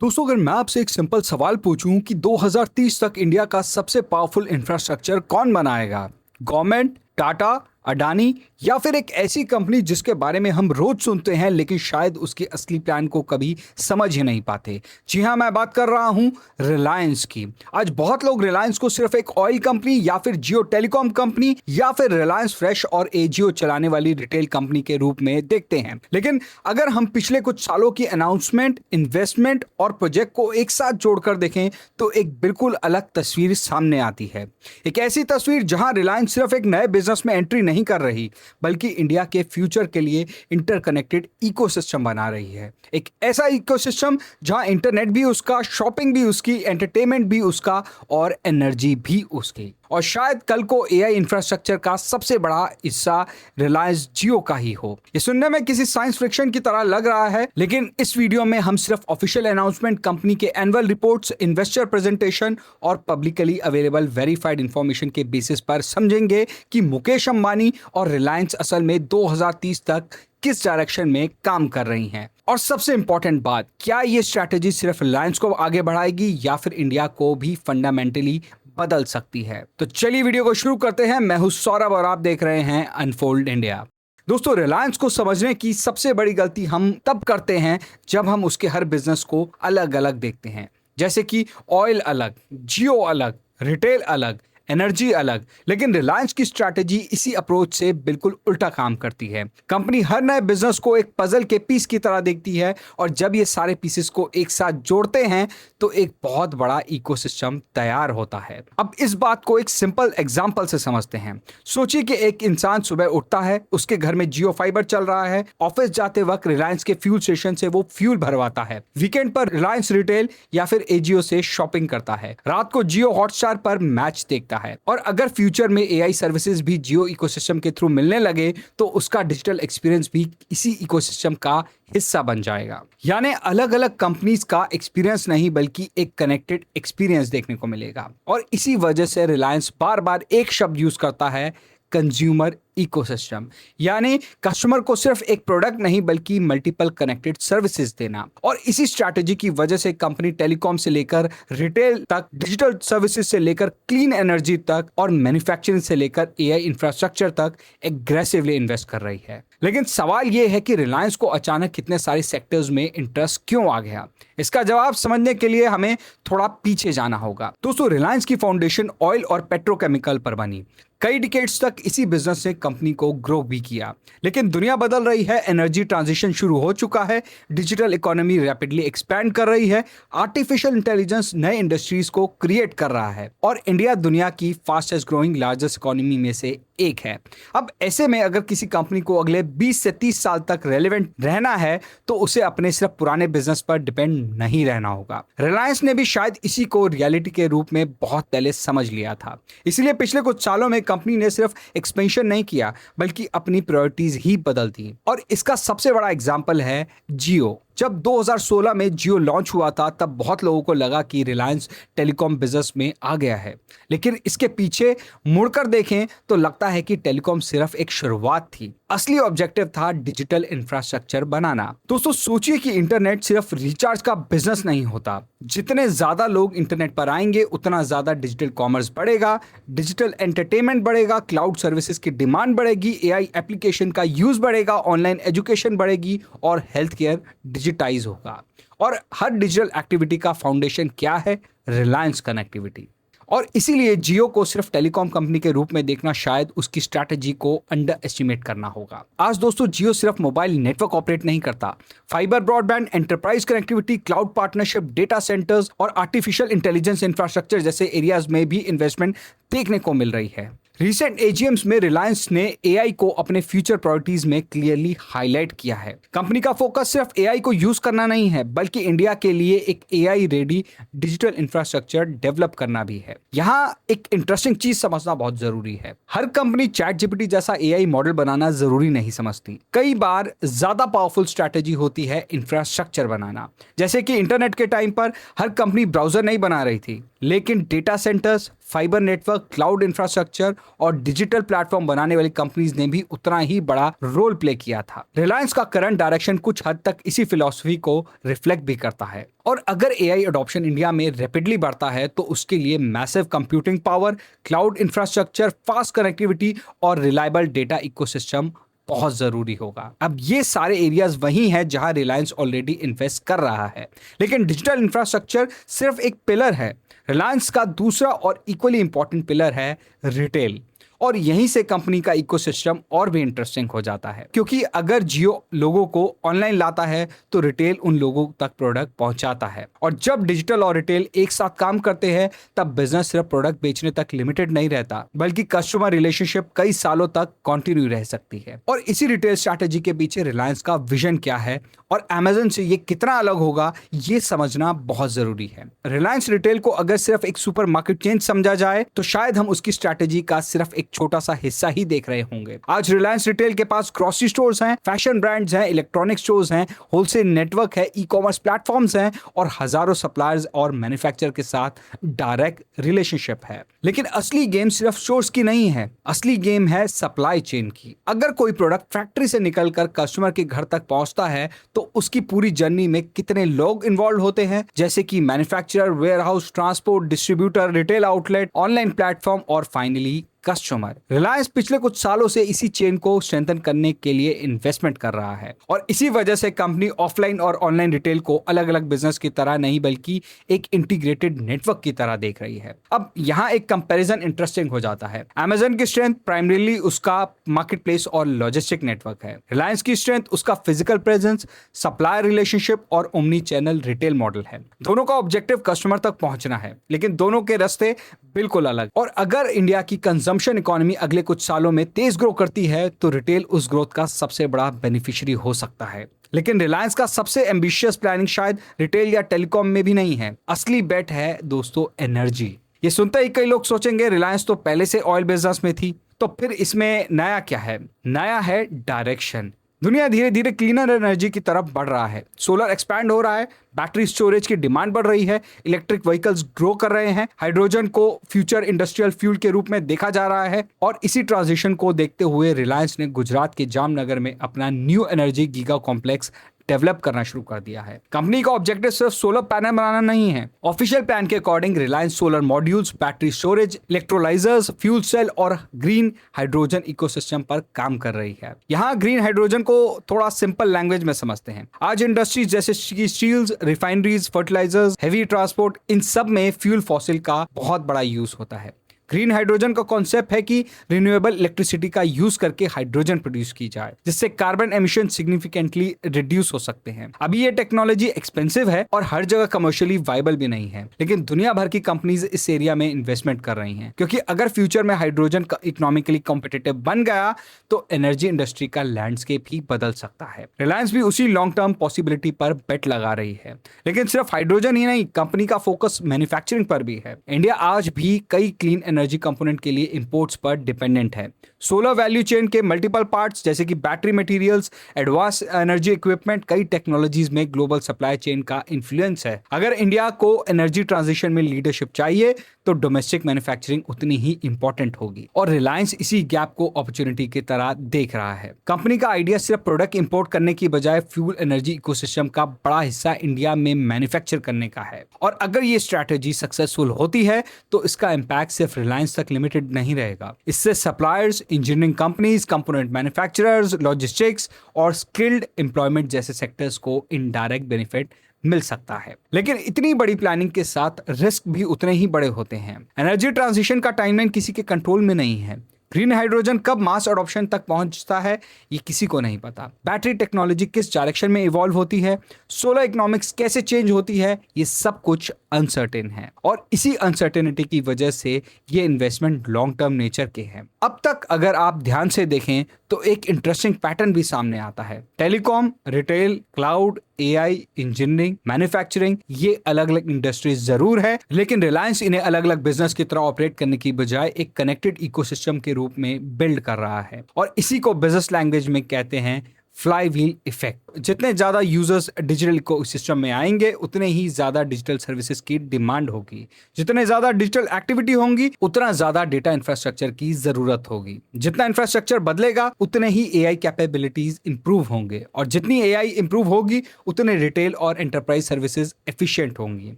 दोस्तों, अगर मैं आपसे एक सिंपल सवाल पूछूं कि 2030 तक इंडिया का सबसे पावरफुल इंफ्रास्ट्रक्चर कौन बनाएगा? गवर्नमेंट, टाटा, अडानी या फिर एक ऐसी कंपनी जिसके बारे में हम रोज सुनते हैं लेकिन शायद उसके असली प्लान को कभी समझ ही नहीं पाते। जी हाँ, मैं बात कर रहा हूं रिलायंस की। आज बहुत लोग रिलायंस को सिर्फ एक ऑयल कंपनी या फिर जियो टेलीकॉम कंपनी या फिर रिलायंस फ्रेश और एजियो चलाने वाली रिटेल कंपनी के रूप में देखते हैं, लेकिन अगर हम पिछले कुछ सालों की अनाउंसमेंट, इन्वेस्टमेंट और प्रोजेक्ट को एक साथ जोड़कर देखें तो एक बिल्कुल अलग तस्वीर सामने आती है। एक ऐसी तस्वीर जहां रिलायंस सिर्फ एक नए बिजनेस में एंट्री नहीं कर रही बल्कि इंडिया के फ्यूचर के लिए इंटरकनेक्टेड इकोसिस्टम बना रही है। एक ऐसा इकोसिस्टम जहां इंटरनेट भी उसका, शॉपिंग भी उसकी, एंटरटेनमेंट भी उसका और एनर्जी भी उसकी। और शायद कल को एआई इंफ्रास्ट्रक्चर का सबसे बड़ा हिस्सा रिलायंस जियो का ही हो। ये सुनने में किसी साइंस फिक्शन की तरह लग रहा है, लेकिन इस वीडियो में हम सिर्फ ऑफिशियल अनाउंसमेंट, कंपनी के एनुअल रिपोर्ट्स, इन्वेस्टर प्रेजेंटेशन और पब्लिकली अवेलेबल वेरीफाइड इंफॉर्मेशन के बेसिस पर समझेंगे कि मुकेश अंबानी और रिलायंस असल में 2030 तक किस डायरेक्शन में काम कर रही हैं। और सबसे इंपॉर्टेंट बात, क्या ये स्ट्रैटेजी सिर्फ रिलायंस को आगे बढ़ाएगी या फिर इंडिया को भी फंडामेंटली बदल सकती है? तो चलिए वीडियो को शुरू करते हैं। मैं हूं सौरभ और आप देख रहे हैं अनफोल्ड इंडिया। दोस्तों, रिलायंस को समझने की सबसे बड़ी गलती हम तब करते हैं जब हम उसके हर बिजनेस को अलग अलग देखते हैं, जैसे कि ऑयल अलग, जियो अलग, रिटेल अलग, एनर्जी अलग। लेकिन रिलायंस की स्ट्रैटेजी इसी अप्रोच से बिल्कुल उल्टा काम करती है। कंपनी हर नए बिजनेस को एक पजल के पीस की तरह देखती है और जब ये सारे पीसेस को एक साथ जोड़ते हैं तो एक बहुत बड़ा इकोसिस्टम तैयार होता है। अब इस बात को एक सिंपल एग्जांपल से समझते हैं। सोचिए कि एक इंसान सुबह उठता है, उसके घर में जियो फाइबर चल रहा है, ऑफिस जाते वक्त रिलायंस के फ्यूल स्टेशन से वो फ्यूल भरवाता है, वीकेंड पर रिलायंस रिटेल या फिर एजियो से शॉपिंग करता है, रात को जियो हॉटस्टार पर मैच देखता है। और अगर फ्यूचर में एआई सर्विसेज भी जियो इकोसिस्टम के थ्रू मिलने लगे तो उसका डिजिटल एक्सपीरियंस भी इसी इकोसिस्टम का हिस्सा बन जाएगा। यानी अलग अलग कंपनीज का एक्सपीरियंस नहीं बल्कि एक कनेक्टेड एक्सपीरियंस देखने को मिलेगा। और इसी वजह से रिलायंस बार बार एक शब्द यूज करता है, कंज्यूमर इकोसिस्टम। यानी कस्टमर को सिर्फ एक प्रोडक्ट नहीं बल्कि मल्टीपल कनेक्टेड सर्विसेज देना। और इसी स्ट्रैटेजी की वजह से कंपनी टेलीकॉम से लेकर रिटेल तक, डिजिटल सर्विसेज से लेकर क्लीन एनर्जी तक और मैन्युफैक्चरिंग से लेकर एआई इंफ्रास्ट्रक्चर तक एग्रेसिवली इन्वेस्ट कर रही है। लेकिन सवाल यह है कि रिलायंस को अचानक कितने सारे सेक्टर्स में इंटरेस्ट क्यों आ गया? इसका जवाब समझने के लिए हमें थोड़ा पीछे जाना होगा। दोस्तों, रिलायंस की फाउंडेशन ऑयल और पेट्रोकेमिकल पर बनी। कई डिकेड्स तक इसी बिजनेस ने कंपनी को ग्रो भी किया। लेकिन दुनिया बदल रही है, एनर्जी ट्रांजिशन शुरू हो चुका है, डिजिटल इकोनॉमी रैपिडली एक्सपैंड कर रही है, आर्टिफिशियल इंटेलिजेंस नए इंडस्ट्रीज को क्रिएट कर रहा है और इंडिया दुनिया की फास्टेस्ट ग्रोइंग लार्जेस्ट इकोनॉमी में से एक है। अब ऐसे में अगर किसी कंपनी को अगले 20 से 30 साल तक रेलेवेंट रहना है तो उसे अपने सिर्फ पुराने बिजनेस पर डिपेंड नहीं रहना होगा। रिलायंस ने भी शायद इसी को रियलिटी के रूप में बहुत पहले समझ लिया था। इसलिए पिछले कुछ सालों में कंपनी ने सिर्फ एक्सपेंशन नहीं किया बल्कि अपनी प्रायोरिटीज ही बदल दी। और इसका सबसे बड़ा एग्जांपल है जियो। जब 2016 में जियो लॉन्च हुआ था तब बहुत लोगों को लगा कि रिलायंस टेलीकॉम बिजनेस में आ गया है, लेकिन इसके पीछे मुड़कर देखें तो लगता है कि टेलीकॉम सिर्फ एक शुरुआत थी। असली ऑब्जेक्टिव था डिजिटल इंफ्रास्ट्रक्चर बनाना। दोस्तों, सोचिए कि इंटरनेट सिर्फ रिचार्ज का बिजनेस नहीं होता। जितने ज्यादा लोग इंटरनेट पर आएंगे उतना ज्यादा डिजिटल कॉमर्स बढ़ेगा, डिजिटल एंटरटेनमेंट बढ़ेगा, क्लाउड सर्विसेज की डिमांड बढ़ेगी, एआई एप्लीकेशन का यूज बढ़ेगा, ऑनलाइन एजुकेशन बढ़ेगी और हेल्थ केयर डिजिटाइज होगा। और हर डिजिटल एक्टिविटी का फाउंडेशन क्या है? रिलायंस कनेक्टिविटी। और इसीलिए जियो को सिर्फ टेलीकॉम कंपनी के रूप में देखना शायद उसकी स्ट्रैटेजी को अंडर एस्टिमेट करना होगा। आज दोस्तों, जियो सिर्फ मोबाइल नेटवर्क ऑपरेट नहीं करता। Fibre broadband, enterprise connectivity, cloud partnership, data centres और आर्टिफिशियल इंटेलिजेंस इंफ्रास्ट्रक्चर जैसे एरियाज में भी इन्वेस्टमेंट देखने को मिल रही है। रिसेंट एजीएम्स में रिलायंस ने एआई को अपने फ्यूचर प्रायोरिटीज में क्लियरली हाईलाइट किया है। कंपनी का फोकस सिर्फ एआई को यूज करना नहीं है बल्कि इंडिया के लिए एक AI ready digital infrastructure develop करना भी है। यहाँ एक इंटरेस्टिंग चीज समझना बहुत जरूरी है। हर कंपनी चैट जीपीटी जैसा एआई मॉडल बनाना जरूरी नहीं समझती। कई बार ज्यादा पावरफुल स्ट्रैटेजी होती है इंफ्रास्ट्रक्चर बनाना। जैसे कि इंटरनेट के टाइम पर हर कंपनी ब्राउजर नहीं बना रही थी, लेकिन data centres, fibre network, cloud infrastructure और डिजिटल प्लेटफॉर्म बनाने वाली कंपनीज ने भी उतना ही बड़ा रोल प्ले किया था। रिलायंस का करंट डायरेक्शन कुछ हद तक इसी फिलॉसफी को रिफ्लेक्ट भी करता है। और अगर एआई अडॉप्शन इंडिया में रैपिडली बढ़ता है तो उसके लिए massive computing power, cloud infrastructure, fast connectivity और रिलायबल डेटा इकोसिस्टम बहुत जरूरी होगा। अब ये सारे एरियाज वही हैं जहां रिलायंस ऑलरेडी इन्वेस्ट कर रहा है, लेकिन डिजिटल इंफ्रास्ट्रक्चर सिर्फ एक पिलर है। रिलायंस का दूसरा और इक्वली इंपॉर्टेंट पिलर है रिटेल, और यहीं से कंपनी का इकोसिस्टम और भी इंटरेस्टिंग हो जाता है, क्योंकि अगर जियो लोगों को ऑनलाइन लाता है तो रिटेल उन लोगों तक प्रोडक्ट पहुंचाता है। और जब डिजिटल और रिटेल एक साथ काम करते हैं तब बिजनेस सिर्फ प्रोडक्ट बेचने तक लिमिटेड नहीं रहता, बल्कि कस्टमर रिलेशनशिप कई सालों तक कंटिन्यू रह सकती है। और इसी रिटेल स्ट्रैटेजी के पीछे रिलायंस का विजन क्या है और अमेजन से ये कितना अलग होगा, ये समझना बहुत जरूरी है। रिलायंस रिटेल को अगर सिर्फ एक सुपरमार्केट चेन समझा जाए तो शायद हम उसकी स्ट्रैटेजी का सिर्फ एक छोटा सा हिस्सा ही देख रहे होंगे। आज रिलायंस रिटेल के पास ग्रोसरी स्टोर्स हैं, फैशन ब्रांड्स हैं, इलेक्ट्रॉनिक स्टोर्स हैं, होलसेल नेटवर्क है, ई-कॉमर्स प्लेटफॉर्म्स हैं और हजारों सप्लायर्स और मैन्युफैक्चरर के साथ डायरेक्ट रिलेशनशिप है। लेकिन असली गेम सिर्फ स्टोर्स की नहीं है, असली गेम है सप्लाई चेन की। अगर कोई प्रोडक्ट फैक्ट्री से निकलकर कस्टमर के घर तक पहुंचता है तो उसकी पूरी जर्नी में कितने लोग इन्वॉल्व होते हैं, जैसे कि manufacturer, warehouse, transport, distributor, retail outlet, online platform और फाइनली कस्टमर। रिलायंस पिछले कुछ सालों से इसी चेन को स्ट्रेंथन करने के लिए इन्वेस्टमेंट कर रहा है और इसी वजह से कंपनी ऑफलाइन और ऑनलाइन रिटेल को अलग अलग बिजनेस की तरह नहीं बल्कि एक इंटीग्रेटेड नेटवर्क की तरह देख रही है। अब यहाँ एक कंपैरिजन इंटरेस्टिंग हो जाता है। अमेजन की स्ट्रेंथ प्राइमरीली उसका मार्केट प्लेस और लॉजिस्टिक नेटवर्क है। रिलायंस की स्ट्रेंथ उसका फिजिकल प्रेजेंस, सप्लायर रिलेशनशिप और ओमनी चैनल रिटेल मॉडल है। दोनों का ऑब्जेक्टिव कस्टमर तक पहुंचना है, लेकिन दोनों के रास्ते बिल्कुल अलग। और अगर इंडिया की कंजम्पशन इकोनॉमी अगले कुछ सालों में तेज ग्रो करती है तो रिटेल उस ग्रोथ का सबसे बड़ा बेनिफिशियरी हो सकता है। लेकिन रिलायंस का सबसे एम्बिशियस प्लानिंग शायद रिटेल या टेलीकॉम में भी नहीं है। असली बेट है दोस्तों एनर्जी। ये सुनते ही कई लोग सोचेंगे रिलायंस तो पहले से ऑयल बिजनेस में थी, तो फिर इसमें नया क्या है? नया है डायरेक्शन। दुनिया धीरे धीरे क्लीनर एनर्जी की तरफ बढ़ रहा है। सोलर एक्सपैंड हो रहा है, बैटरी स्टोरेज की डिमांड बढ़ रही है, इलेक्ट्रिक व्हीकल्स ग्रो कर रहे हैं, हाइड्रोजन को फ्यूचर इंडस्ट्रियल फ्यूल के रूप में देखा जा रहा है। और इसी ट्रांजिशन को देखते हुए रिलायंस ने गुजरात के जामनगर में अपना new energy giga complex develop करना शुरू कर दिया है। कंपनी का ऑब्जेक्टिव सिर्फ सोलर पैनल बनाना नहीं है। ऑफिशियल प्लान के according Reliance solar modules, battery storage, electrolysers, fuel cell और ग्रीन हाइड्रोजन इकोसिस्टम पर काम कर रही है। यहाँ ग्रीन हाइड्रोजन को थोड़ा सिंपल लैंग्वेज में समझते हैं। आज इंडस्ट्रीज जैसे steels, refineries, fertilizers, heavy transport, इन सब में फ्यूल फॉसिल का बहुत बड़ा यूज होता है। ग्रीन हाइड्रोजन का कॉन्सेप्ट है कि रिन्यूएबल इलेक्ट्रिसिटी का यूज करके हाइड्रोजन प्रोड्यूस की जाए, जिससे कार्बन एमिशन सिग्निफिकेंटली रिड्यूस हो सकते हैं। अभी ये टेक्नोलॉजी एक्सपेंसिव है और हर जगह कमर्शियली वायबल भी नहीं है, लेकिन दुनिया भर की कंपनीज इस एरिया में इन्वेस्टमेंट कर रही हैं, क्योंकि अगर फ्यूचर में हाइड्रोजन इकोनॉमिकली कॉम्पिटिटिव बन गया तो एनर्जी इंडस्ट्री का लैंडस्केप ही बदल सकता है। रिलायंस भी उसी लॉन्ग टर्म पॉसिबिलिटी पर बेट लगा रही है। लेकिन सिर्फ हाइड्रोजन ही नहीं, कंपनी का फोकस मैन्युफैक्चरिंग पर भी है। इंडिया आज भी कई क्लीन एनर्जी कंपोनेंट के लिए इंपोर्ट्स पर डिपेंडेंट है। सोलर वैल्यू चेन के मल्टीपल पार्ट्स जैसे कि battery materials, advance energy equipment, कई टेक्नोलॉजीज में ग्लोबल सप्लाई चेन का इन्फ्लुएंस है। अगर इंडिया को एनर्जी ट्रांजिशन में लीडरशिप चाहिए तो डोमेस्टिक मैन्युफैक्चरिंग उतनी ही इंपॉर्टेंट होगी, और रिलायंस इसी गैप को अपॉर्चुनिटी की तरह देख रहा है। कंपनी का आइडिया सिर्फ प्रोडक्ट इंपोर्ट करने की बजाय फ्यूल एनर्जी इकोसिस्टम का बड़ा हिस्सा इंडिया में मैन्युफैक्चर करने का है। और अगर ये स्ट्रैटेजी सक्सेसफुल होती है तो इसका इम्पैक्ट सिर्फ रिलायंस तक लिमिटेड नहीं रहेगा। इससे suppliers, engineering companies, component manufacturers, logistics और स्किल्ड एम्प्लॉयमेंट जैसे सेक्टर्स को इनडायरेक्ट बेनिफिट मिल सकता है। लेकिन इतनी बड़ी प्लानिंग के साथ रिस्क भी उतने ही बड़े होते हैं। एनर्जी ट्रांजिशन का टाइमलाइन किसी के कंट्रोल में नहीं है। ग्रीन हाइड्रोजन कब मास अडॉप्शन तक पहुंचता है ये किसी को नहीं पता। बैटरी टेक्नोलॉजी किस डायरेक्शन में इवॉल्व होती है, सोलर इकोनॉमिक्स कैसे चेंज होती है, ये सब कुछ अनसर्टेन है। और इसी अनसर्टेनिटी की वजह से ये इन्वेस्टमेंट लॉन्ग टर्म नेचर के हैं। अब तक अगर आप ध्यान से देखें तो एक इंटरेस्टिंग पैटर्न भी सामने आता है। Telecom, retail, cloud, AI, engineering, manufacturing, ये अलग अलग इंडस्ट्रीज जरूर है, लेकिन रिलायंस इन्हें अलग अलग बिजनेस की तरह ऑपरेट करने की बजाय एक कनेक्टेड इकोसिस्टम के रूप में बिल्ड कर रहा है। और इसी को बिजनेस लैंग्वेज में कहते हैं फ्लाई व्हील इफेक्ट। जितने ज्यादा यूजर्स डिजिटल इकोसिस्टम में आएंगे उतने ही ज्यादा डिजिटल सर्विसेज की डिमांड होगी। जितने ज्यादा डिजिटल एक्टिविटी होंगी उतना ज्यादा डेटा इंफ्रास्ट्रक्चर की जरूरत होगी। जितना इंफ्रास्ट्रक्चर बदलेगा उतने ही एआई कैपेबिलिटीज इंप्रूव होंगे, और जितनी एआई इंप्रूव होगी उतने रिटेल और एंटरप्राइज सर्विसेज एफिशिएंट होंगी।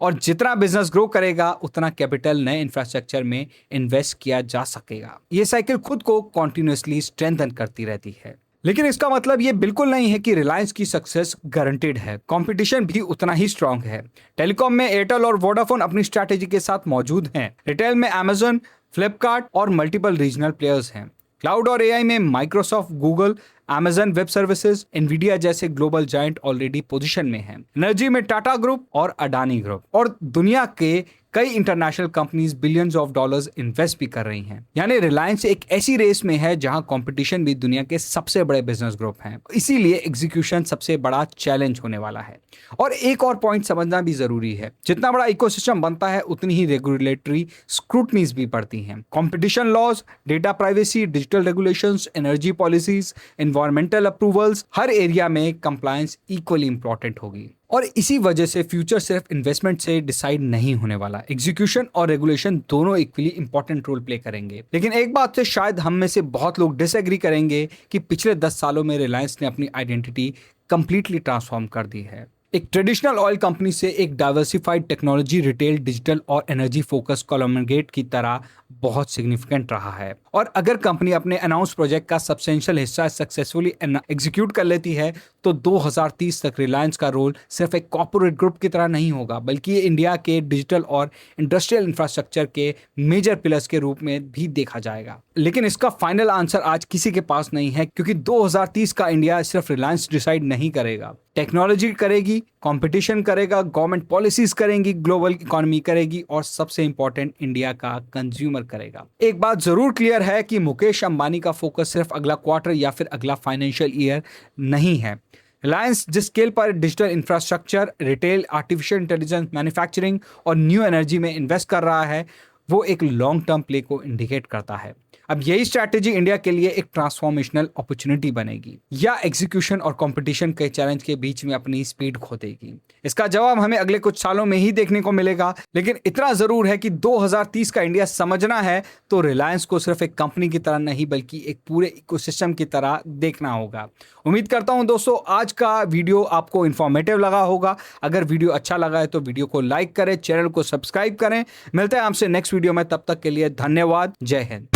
और जितना बिजनेस ग्रो करेगा उतना कैपिटल नए इंफ्रास्ट्रक्चर में इन्वेस्ट किया जा सकेगा। ये साइकिल खुद को कॉन्टिन्यूसली स्ट्रेंथन करती रहती है। लेकिन इसका मतलब ये बिल्कुल नहीं है कि रिलायंस की सक्सेस गारंटेड है। कंपटीशन भी उतना ही स्ट्रांग है। टेलीकॉम में एयरटेल और वोडाफोन अपनी स्ट्रैटेजी के साथ मौजूद हैं। रिटेल में अमेजन, फ्लिपकार्ट और मल्टीपल रीजनल प्लेयर्स हैं। क्लाउड और एआई में Microsoft, Google, Amazon web services, Nvidia जैसे ग्लोबल जायंट ऑलरेडी पोजीशन में हैं। एनर्जी में टाटा ग्रुप और अडानी ग्रुप, और दुनिया के कई international companies billions of dollars invest भी कर रही हैं। यानी रिलायंस एक ऐसी रेस में है जहां कंपटीशन भी दुनिया के सबसे बड़े बिजनेस ग्रुप हैं। इसीलिए एग्जीक्यूशन सबसे बड़ा चैलेंज होने वाला है। और एक और पॉइंट समझना भी जरूरी है, जितना बड़ा इकोसिस्टम बनता है उतनी ही रेगुलेटरी स्क्रूटनीज भी बढ़ती हैं। Competition laws, data privacy, digital regulations, energy policies, environmental approvals, हर एरिया में कंप्लायंस इक्वली इंपॉर्टेंट होगी। और इसी वजह से फ्यूचर सिर्फ इन्वेस्टमेंट से डिसाइड नहीं होने वाला। एग्जीक्यूशन और रेगुलेशन दोनों इक्वली इंपॉर्टेंट रोल प्ले करेंगे। लेकिन एक बात से शायद हम में से बहुत लोग डिसएग्री करेंगे कि पिछले 10 सालों में रिलायंस ने अपनी आइडेंटिटी कंप्लीटली ट्रांसफॉर्म कर दी है। एक ट्रेडिशनल ऑयल कंपनी से एक डाइवर्सिफाइड टेक्नोलॉजी, रिटेल, डिजिटल और एनर्जी फोकस कॉन्ग्लोमरेट की तरह बहुत सिग्निफिकेंट रहा है। और अगर कंपनी अपने अनाउंस प्रोजेक्ट का सब्सटेंशियल हिस्सा सक्सेसफुली एग्जीक्यूट कर लेती है तो 2030 तक रिलायंस का रोल सिर्फ एक कॉर्पोरेट ग्रुप की तरह नहीं होगा, बल्कि ये इंडिया के डिजिटल और इंडस्ट्रियल इंफ्रास्ट्रक्चर के मेजर पिलर्स के रूप में भी देखा जाएगा। लेकिन इसका फाइनल आंसर आज किसी के पास नहीं है, क्योंकि 2030 का इंडिया सिर्फ रिलायंस डिसाइड नहीं करेगा। टेक्नोलॉजी करेगी, कंपटीशन करेगा, गवर्नमेंट पॉलिसीज करेंगी, ग्लोबल इकोनॉमी करेगी, और सबसे इंपॉर्टेंट इंडिया का कंज्यूमर करेगा। एक बात जरूर क्लियर है कि मुकेश अंबानी का फोकस सिर्फ अगला क्वार्टर या फिर अगला फाइनेंशियल ईयर नहीं है। रिलायंस जिस स्केल पर digital infrastructure, retail, artificial intelligence, manufacturing और न्यू एनर्जी में इन्वेस्ट कर रहा है, वो एक लॉन्ग टर्म प्ले को इंडिकेट करता है। अब यही स्ट्रैटेजी इंडिया के लिए एक ट्रांसफॉर्मेशनल अपॉर्चुनिटी बनेगी, या एग्जीक्यूशन और कंपटीशन के चैलेंज के बीच में अपनी स्पीड खो देगी। इसका जवाब हमें अगले कुछ सालों में ही देखने को मिलेगा। लेकिन इतना जरूर है कि 2030 का इंडिया समझना है तो रिलायंस को सिर्फ एक कंपनी की तरह नहीं बल्कि एक पूरे इकोसिस्टम की तरह देखना होगा। उम्मीद करता हूं दोस्तों आज का वीडियो आपको इंफॉर्मेटिव लगा होगा। अगर वीडियो अच्छा लगा है तो वीडियो को लाइक करें, चैनल को सब्सक्राइब करें। मिलते हैं आपसे नेक्स्ट वीडियो में, तब तक के लिए धन्यवाद। जय हिंद।